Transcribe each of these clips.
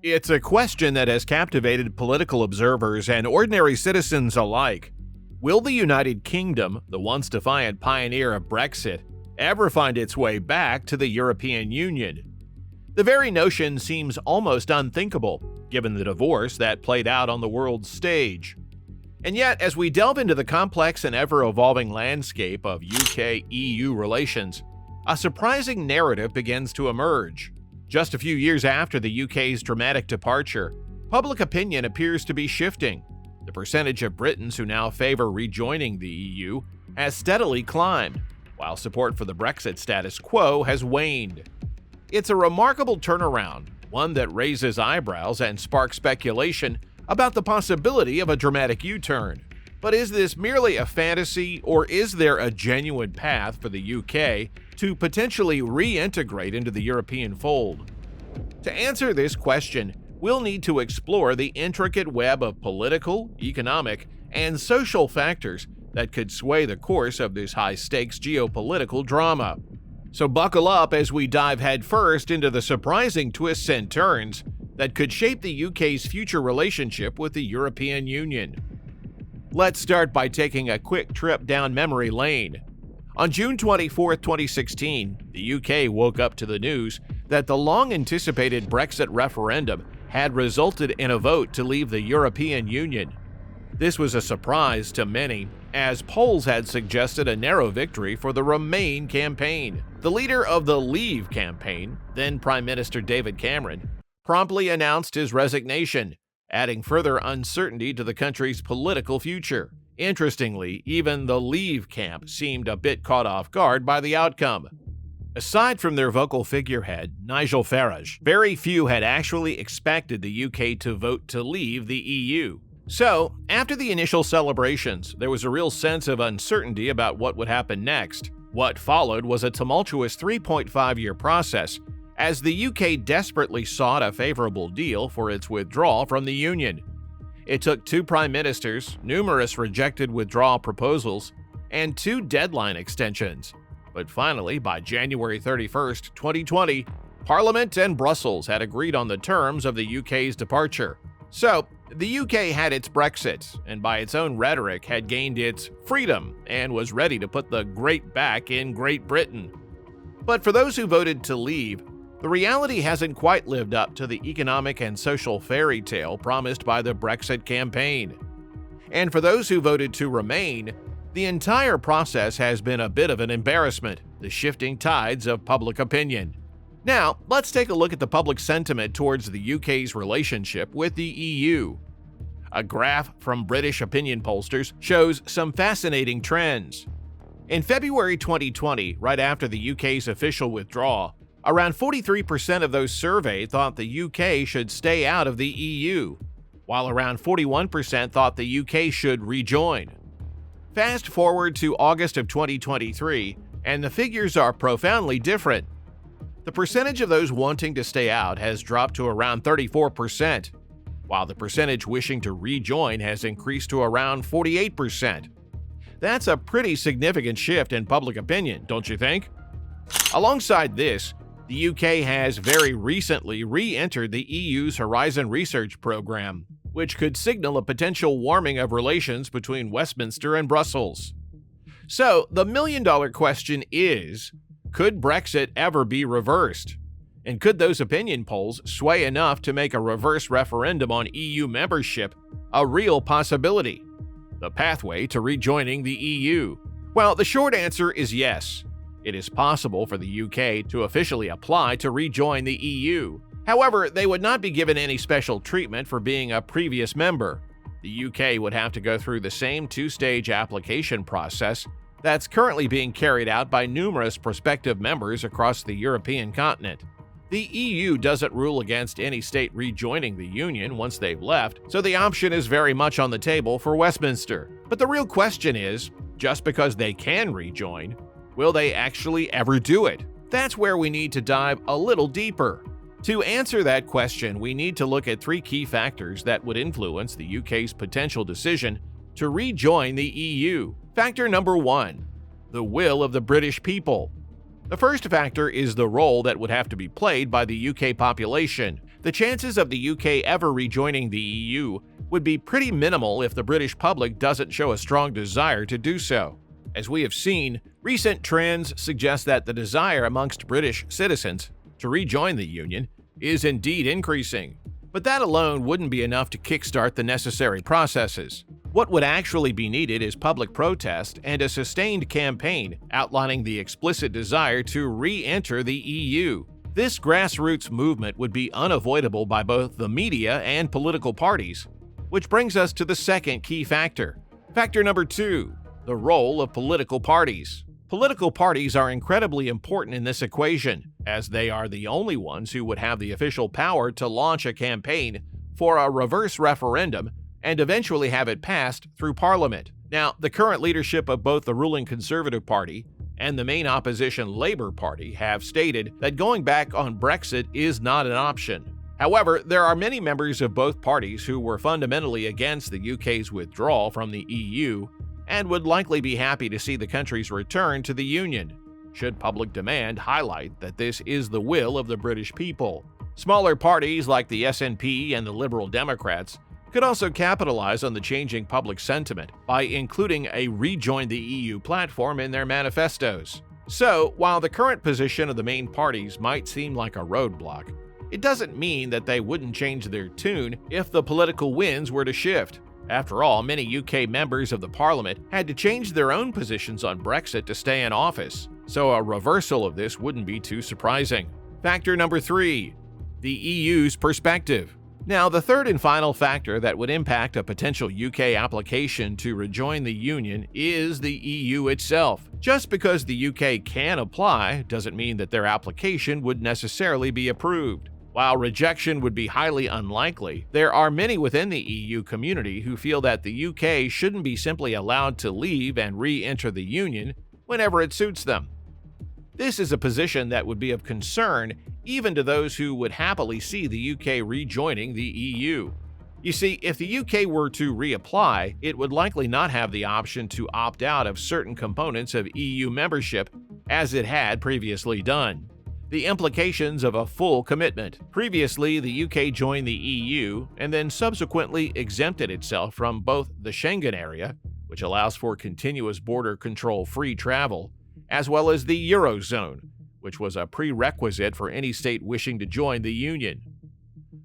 It's a question that has captivated political observers and ordinary citizens alike. Will the United Kingdom, the once defiant pioneer of Brexit, ever find its way back to the European Union? The very notion seems almost unthinkable, given the divorce that played out on the world's stage. And yet, as we delve into the complex and ever-evolving landscape of UK-EU relations, a surprising narrative begins to emerge. Just a few years after the UK's dramatic departure, public opinion appears to be shifting. The percentage of Britons who now favor rejoining the EU has steadily climbed, while support for the Brexit status quo has waned. It's a remarkable turnaround, one that raises eyebrows and sparks speculation about the possibility of a dramatic U-turn. But is this merely a fantasy, or is there a genuine path for the UK to potentially reintegrate into the European fold? To answer this question, we'll need to explore the intricate web of political, economic, and social factors that could sway the course of this high-stakes geopolitical drama. So buckle up as we dive headfirst into the surprising twists and turns that could shape the UK's future relationship with the European Union. Let's start by taking a quick trip down memory lane. On June 24, 2016, the UK woke up to the news that the long-anticipated Brexit referendum had resulted in a vote to leave the European Union. This was a surprise to many, as polls had suggested a narrow victory for the Remain campaign. The leader of the Leave campaign, then Prime Minister David Cameron, promptly announced his resignation, adding further uncertainty to the country's political future. Interestingly, even the Leave camp seemed a bit caught off guard by the outcome. Aside from their vocal figurehead, Nigel Farage, very few had actually expected the UK to vote to leave the EU. So, after the initial celebrations, there was a real sense of uncertainty about what would happen next. What followed was a tumultuous 3.5-year process, as the UK desperately sought a favorable deal for its withdrawal from the Union. It took 2 prime ministers, numerous rejected withdrawal proposals, and 2 deadline extensions. But finally, by January 31, 2020, Parliament and Brussels had agreed on the terms of the UK's departure. So, the UK had its Brexit, and by its own rhetoric had gained its freedom and was ready to put the great back in Great Britain. But for those who voted to leave, the reality hasn't quite lived up to the economic and social fairy tale promised by the Brexit campaign. And for those who voted to remain, the entire process has been a bit of an embarrassment, the shifting tides of public opinion. Now, let's take a look at the public sentiment towards the UK's relationship with the EU. A graph from British opinion pollsters shows some fascinating trends. In February 2020, right after the UK's official withdrawal, around 43% of those surveyed thought the UK should stay out of the EU, while around 41% thought the UK should rejoin. Fast forward to August of 2023, and the figures are profoundly different. The percentage of those wanting to stay out has dropped to around 34%, while the percentage wishing to rejoin has increased to around 48%. That's a pretty significant shift in public opinion, don't you think? Alongside this, the UK has very recently re-entered the EU's Horizon Research Program, which could signal a potential warming of relations between Westminster and Brussels. So, the million-dollar question is, could Brexit ever be reversed? And could those opinion polls sway enough to make a reverse referendum on EU membership a real possibility? The pathway to rejoining the EU? Well, the short answer is yes. It is possible for the UK to officially apply to rejoin the EU. However, they would not be given any special treatment for being a previous member. The UK would have to go through the same 2-stage application process that's currently being carried out by numerous prospective members across the European continent. The EU doesn't rule against any state rejoining the Union once they've left, so the option is very much on the table for Westminster. But the real question is, just because they can rejoin, will they actually ever do it? That's where we need to dive a little deeper. To answer that question, we need to look at 3 key factors that would influence the UK's potential decision to rejoin the EU. Factor number 1, the will of the British people. The first factor is the role that would have to be played by the UK population. The chances of the UK ever rejoining the EU would be pretty minimal if the British public doesn't show a strong desire to do so. As we have seen, recent trends suggest that the desire amongst British citizens to rejoin the Union is indeed increasing. But that alone wouldn't be enough to kickstart the necessary processes. What would actually be needed is public protest and a sustained campaign outlining the explicit desire to re-enter the EU. This grassroots movement would be unavoidable by both the media and political parties, which brings us to the second key factor. Factor number 2, the role of political parties. Political parties are incredibly important in this equation, as they are the only ones who would have the official power to launch a campaign for a reverse referendum and eventually have it passed through Parliament. Now, the current leadership of both the ruling Conservative Party and the main opposition Labour Party have stated that going back on Brexit is not an option. However, there are many members of both parties who were fundamentally against the UK's withdrawal from the EU and would likely be happy to see the country's return to the Union, should public demand highlight that this is the will of the British people. Smaller parties like the SNP and the Liberal Democrats could also capitalize on the changing public sentiment by including a Rejoin the EU platform in their manifestos. So, while the current position of the main parties might seem like a roadblock, it doesn't mean that they wouldn't change their tune if the political winds were to shift. After all, many UK members of the Parliament had to change their own positions on Brexit to stay in office, so a reversal of this wouldn't be too surprising. Factor number 3, the EU's perspective. Now, the third and final factor that would impact a potential UK application to rejoin the Union is the EU itself. Just because the UK can apply doesn't mean that their application would necessarily be approved. While rejection would be highly unlikely, there are many within the EU community who feel that the UK shouldn't be simply allowed to leave and re-enter the Union whenever it suits them. This is a position that would be of concern even to those who would happily see the UK rejoining the EU. You see, if the UK were to reapply, it would likely not have the option to opt out of certain components of EU membership as it had previously done. The implications of a full commitment. Previously, the UK joined the EU and then subsequently exempted itself from both the Schengen area, which allows for continuous border control-free travel, as well as the Eurozone, which was a prerequisite for any state wishing to join the Union.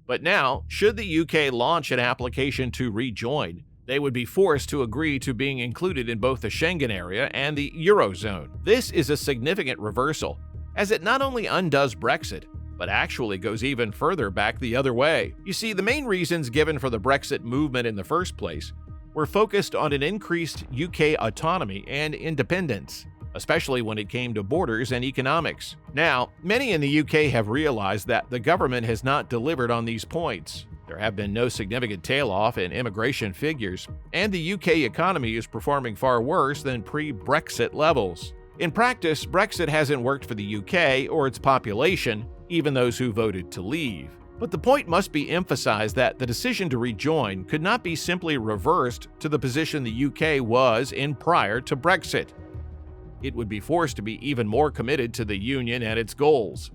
But now, should the UK launch an application to rejoin, they would be forced to agree to being included in both the Schengen area and the Eurozone. This is a significant reversal, as it not only undoes Brexit, but actually goes even further back the other way. You see, the main reasons given for the Brexit movement in the first place were focused on an increased UK autonomy and independence, especially when it came to borders and economics. Now, many in the UK have realized that the government has not delivered on these points. There have been no significant tail-off in immigration figures, and the UK economy is performing far worse than pre-Brexit levels. In practice, Brexit hasn't worked for the UK or its population, even those who voted to leave. But the point must be emphasized that the decision to rejoin could not be simply reversed to the position the UK was in prior to Brexit. It would be forced to be even more committed to the Union and its goals.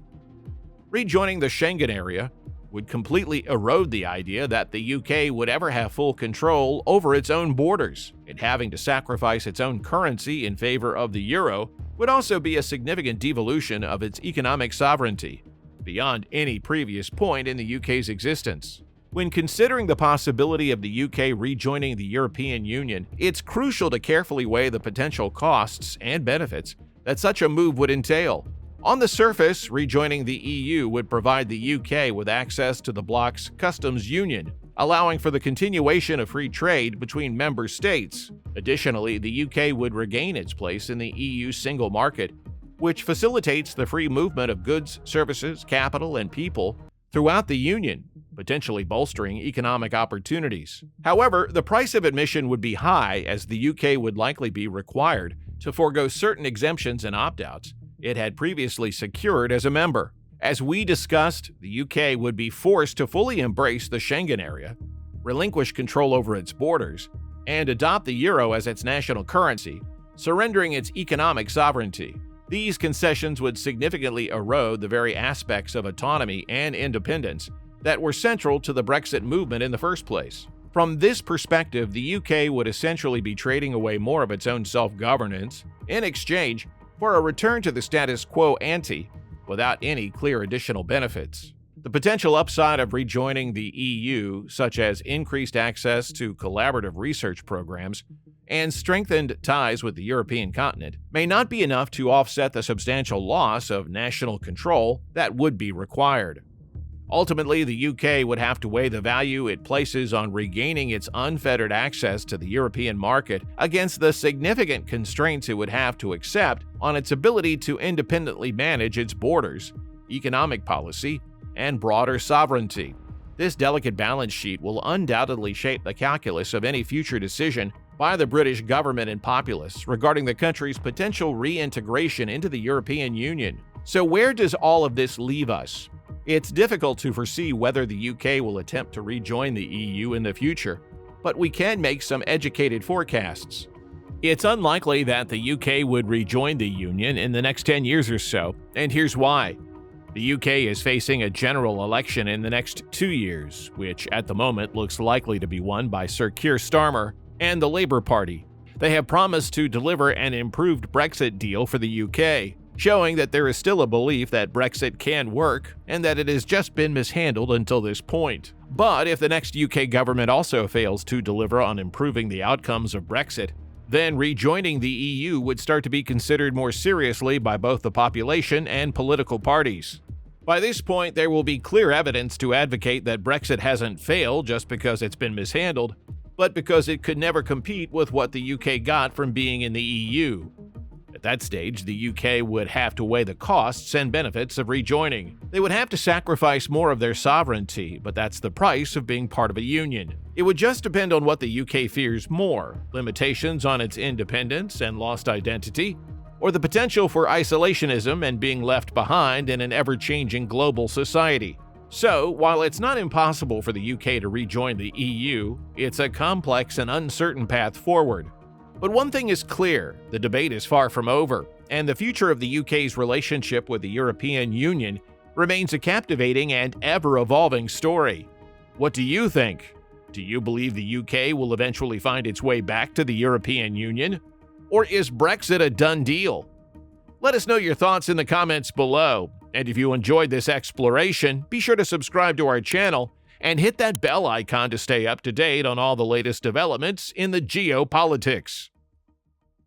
Rejoining the Schengen area would completely erode the idea that the UK would ever have full control over its own borders, and having to sacrifice its own currency in favor of the euro would also be a significant devolution of its economic sovereignty, beyond any previous point in the UK's existence. When considering the possibility of the UK rejoining the European Union, it's crucial to carefully weigh the potential costs and benefits that such a move would entail. On the surface, rejoining the EU would provide the UK with access to the bloc's customs union, allowing for the continuation of free trade between member states. Additionally, the UK would regain its place in the EU's single market, which facilitates the free movement of goods, services, capital, and people throughout the Union, potentially bolstering economic opportunities. However, the price of admission would be high, as the UK would likely be required to forego certain exemptions and opt-outs it had previously secured as a member. As we discussed, the UK would be forced to fully embrace the Schengen area, relinquish control over its borders, and adopt the euro as its national currency, surrendering its economic sovereignty. These concessions would significantly erode the very aspects of autonomy and independence that were central to the Brexit movement in the first place. From this perspective, the UK would essentially be trading away more of its own self-governance in exchange for a return to the status quo ante without any clear additional benefits. The potential upside of rejoining the EU, such as increased access to collaborative research programs and strengthened ties with the European continent, may not be enough to offset the substantial loss of national control that would be required. Ultimately, the UK would have to weigh the value it places on regaining its unfettered access to the European market against the significant constraints it would have to accept on its ability to independently manage its borders, economic policy, and broader sovereignty. This delicate balance sheet will undoubtedly shape the calculus of any future decision by the British government and populace regarding the country's potential reintegration into the European Union. So where does all of this leave us? It's difficult to foresee whether the UK will attempt to rejoin the EU in the future, but we can make some educated forecasts. It's unlikely that the UK would rejoin the Union in the next 10 years or so, and here's why. The UK is facing a general election in the next 2 years, which at the moment looks likely to be won by Sir Keir Starmer and the Labour Party. They have promised to deliver an improved Brexit deal for the UK, showing that there is still a belief that Brexit can work and that it has just been mishandled until this point. But if the next UK government also fails to deliver on improving the outcomes of Brexit, then rejoining the EU would start to be considered more seriously by both the population and political parties. By this point, there will be clear evidence to advocate that Brexit hasn't failed just because it's been mishandled, but because it could never compete with what the UK got from being in the EU. At that stage, the UK would have to weigh the costs and benefits of rejoining. They would have to sacrifice more of their sovereignty, but that's the price of being part of a union. It would just depend on what the UK fears more: limitations on its independence and lost identity, or the potential for isolationism and being left behind in an ever-changing global society. So, while it's not impossible for the UK to rejoin the EU, it's a complex and uncertain path forward. But one thing is clear: the debate is far from over, and the future of the UK's relationship with the European Union remains a captivating and ever-evolving story. What do you think? Do you believe the UK will eventually find its way back to the European Union? Or is Brexit a done deal? Let us know your thoughts in the comments below. And if you enjoyed this exploration, be sure to subscribe to our channel and hit that bell icon to stay up to date on all the latest developments in the geopolitics.